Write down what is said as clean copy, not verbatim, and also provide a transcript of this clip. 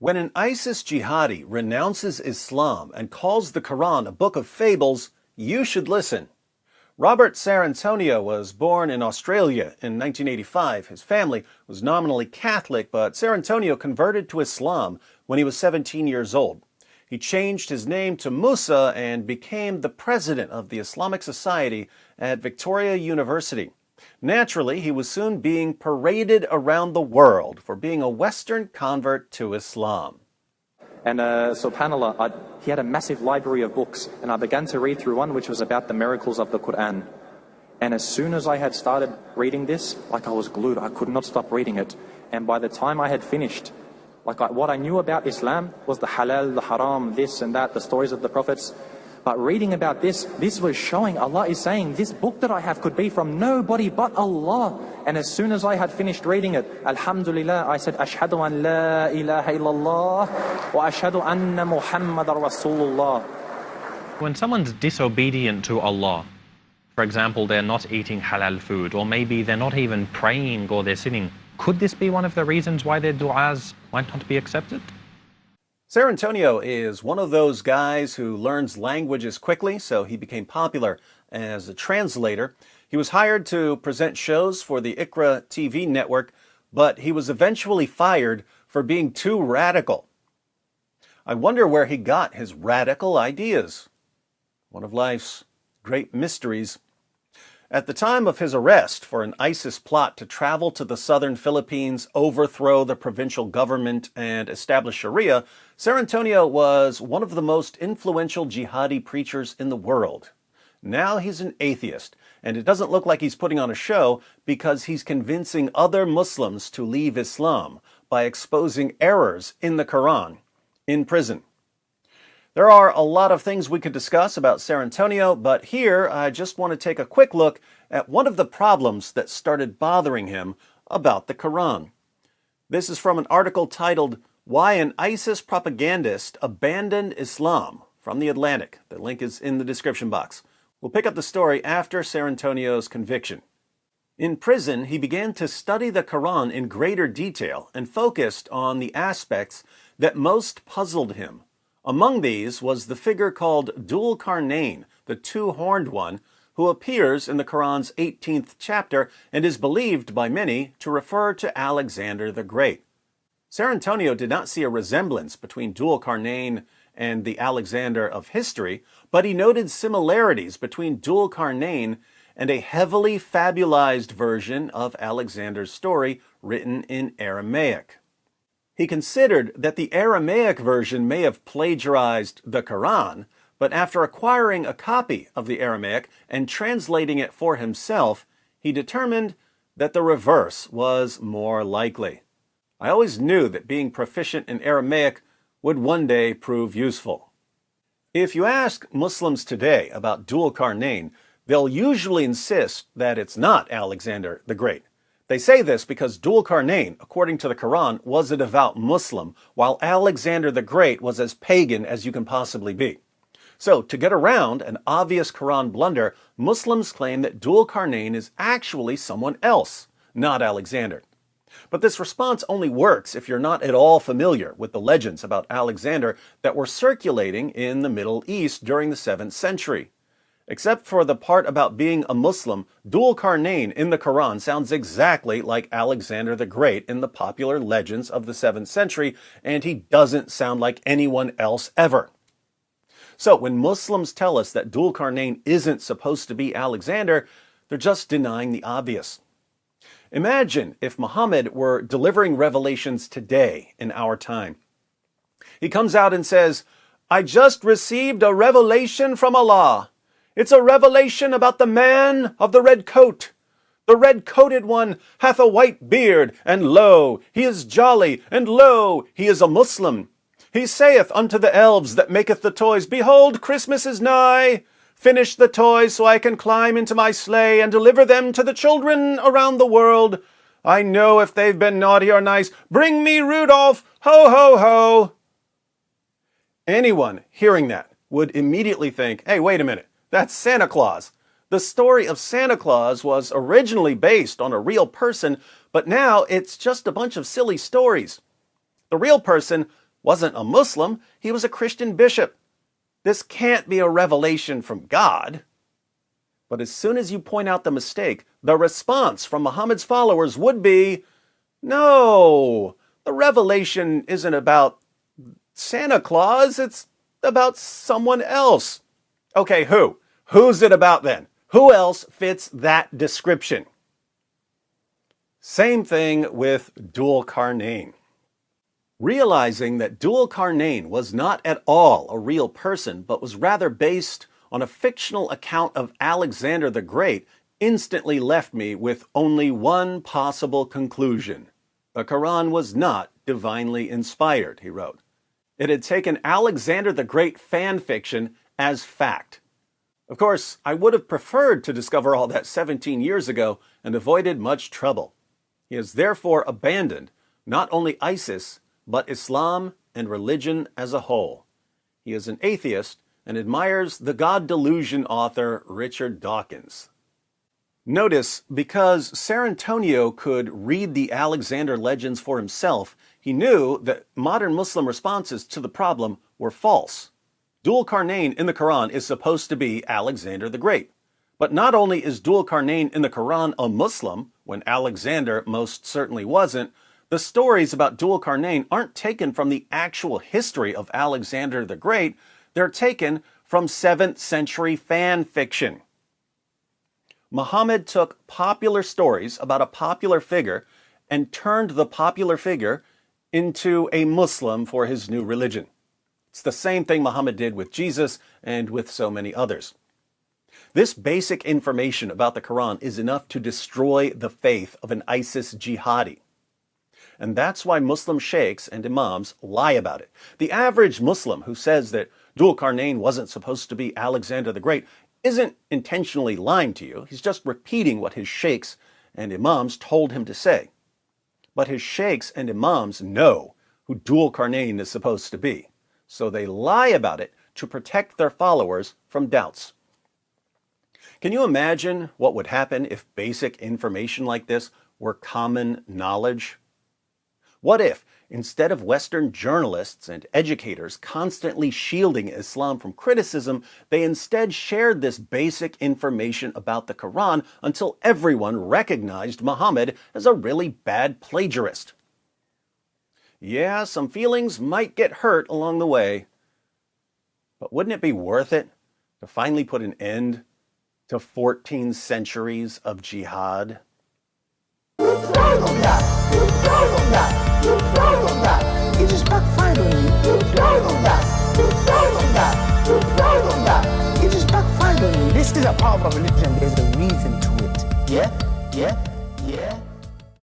When an ISIS jihadi renounces Islam and calls the Quran a book of fables, you should listen. Robert Cerantonio was born in Australia in 1985. His family was nominally Catholic, but Cerantonio converted to Islam when he was 17 years old. He changed his name to Musa and became the president of the Islamic Society at Victoria University. Naturally, he was soon being paraded around the world for being a Western convert to Islam. And subhanAllah, he had a massive library of books, and I began to read through one which was about the miracles of the Quran. And as soon as I had started reading this, I was glued. I could not stop reading it. And by the time I had finished, what I knew about Islam was the halal, the haram, this and that, the stories of the prophets. But reading about this was showing, Allah is saying, this book that I have could be from nobody but Allah. And as soon as I had finished reading it, Alhamdulillah, I said, Ashhadu an la ilaha illallah wa ashhadu anna Muhammadar Rasulullah. When someone's disobedient to Allah, for example, they're not eating halal food, or maybe they're not even praying or they're sinning, could this be one of the reasons why their du'as might not be accepted? Cerantonio is one of those guys who learns languages quickly, so he became popular as a translator. He was hired to present shows for the Iqra TV network, but he was eventually fired for being too radical. I wonder where he got his radical ideas. One of life's great mysteries. At the time of his arrest for an ISIS plot to travel to the southern Philippines, overthrow the provincial government, and establish Sharia, Cerantonio was one of the most influential jihadi preachers in the world. Now he's an atheist, and it doesn't look like he's putting on a show because he's convincing other Muslims to leave Islam by exposing errors in the Quran in prison. There are a lot of things we could discuss about Cerantonio, but here I just want to take a quick look at one of the problems that started bothering him about the Quran. This is from an article titled, Why an ISIS Propagandist Abandoned Islam, from The Atlantic. The link is in the description box. We'll pick up the story after Cerantonio's conviction. In prison, he began to study the Quran in greater detail and focused on the aspects that most puzzled him. Among these was the figure called Dhu-l Qarnayn, the two-horned one, who appears in the Quran's 18th chapter and is believed by many to refer to Alexander the Great. Cerantonio did not see a resemblance between Dhu-l Qarnayn and the Alexander of history, but he noted similarities between Dhu-l Qarnayn and a heavily fabulized version of Alexander's story written in Aramaic. He considered that the Aramaic version may have plagiarized the Quran, but after acquiring a copy of the Aramaic and translating it for himself, he determined that the reverse was more likely. I always knew that being proficient in Aramaic would one day prove useful. If you ask Muslims today about Dhu-l Qarnayn, they'll usually insist that it's not Alexander the Great. They say this because Dhu-l Qarnayn, according to the Quran, was a devout Muslim, while Alexander the Great was as pagan as you can possibly be. So, to get around an obvious Quran blunder, Muslims claim that Dhu-l Qarnayn is actually someone else, not Alexander. But this response only works if you're not at all familiar with the legends about Alexander that were circulating in the Middle East during the 7th century. Except for the part about being a Muslim, Dhu-l Qarnayn in the Quran sounds exactly like Alexander the Great in the popular legends of the 7th century, and he doesn't sound like anyone else ever. So when Muslims tell us that Dhu-l Qarnayn isn't supposed to be Alexander, they're just denying the obvious. Imagine if Muhammad were delivering revelations today in our time. He comes out and says, "I just received a revelation from Allah. It's a revelation about the man of the red coat. The red-coated one hath a white beard, and lo, he is jolly, and lo, he is a Muslim. He saith unto the elves that maketh the toys, Behold, Christmas is nigh. Finish the toys so I can climb into my sleigh and deliver them to the children around the world. I know if they've been naughty or nice. Bring me Rudolph, ho, ho, ho." Anyone hearing that would immediately think, hey, wait a minute. That's Santa Claus. The story of Santa Claus was originally based on a real person, but now it's just a bunch of silly stories. The real person wasn't a Muslim, he was a Christian bishop. This can't be a revelation from God. But as soon as you point out the mistake, the response from Muhammad's followers would be, no, the revelation isn't about Santa Claus, it's about someone else. Okay, who? Who's it about then? Who else fits that description? Same thing with Dhu-l Qarnayn. Realizing that Dhu-l Qarnayn was not at all a real person, but was rather based on a fictional account of Alexander the Great, instantly left me with only one possible conclusion. The Quran was not divinely inspired, he wrote. It had taken Alexander the Great fan fiction as fact. Of course, I would have preferred to discover all that 17 years ago and avoided much trouble. He has therefore abandoned not only ISIS, but Islam and religion as a whole. He is an atheist and admires the God Delusion author Richard Dawkins. Notice, because Cerantonio could read the Alexander legends for himself, he knew that modern Muslim responses to the problem were false. Dhu-l Qarnayn in the Quran is supposed to be Alexander the Great. But not only is Dhu-l Qarnayn in the Quran a Muslim, when Alexander most certainly wasn't, the stories about Dhu-l Qarnayn aren't taken from the actual history of Alexander the Great, they're taken from 7th century fan fiction. Muhammad took popular stories about a popular figure and turned the popular figure into a Muslim for his new religion. It's the same thing Muhammad did with Jesus and with so many others. This basic information about the Quran is enough to destroy the faith of an ISIS jihadi. And that's why Muslim sheikhs and imams lie about it. The average Muslim who says that Dhu-l Qarnayn wasn't supposed to be Alexander the Great isn't intentionally lying to you. He's just repeating what his sheikhs and imams told him to say. But his sheikhs and imams know who Dhu-l Qarnayn is supposed to be. So they lie about it to protect their followers from doubts. Can you imagine what would happen if basic information like this were common knowledge? What if, instead of Western journalists and educators constantly shielding Islam from criticism, they instead shared this basic information about the Quran until everyone recognized Muhammad as a really bad plagiarist? Yeah, some feelings might get hurt along the way, but wouldn't it be worth it to finally put an end to 14 centuries of jihad? It just backfired on you. It just backfired on you. This is a part of a religion. There's a reason to it. Yeah?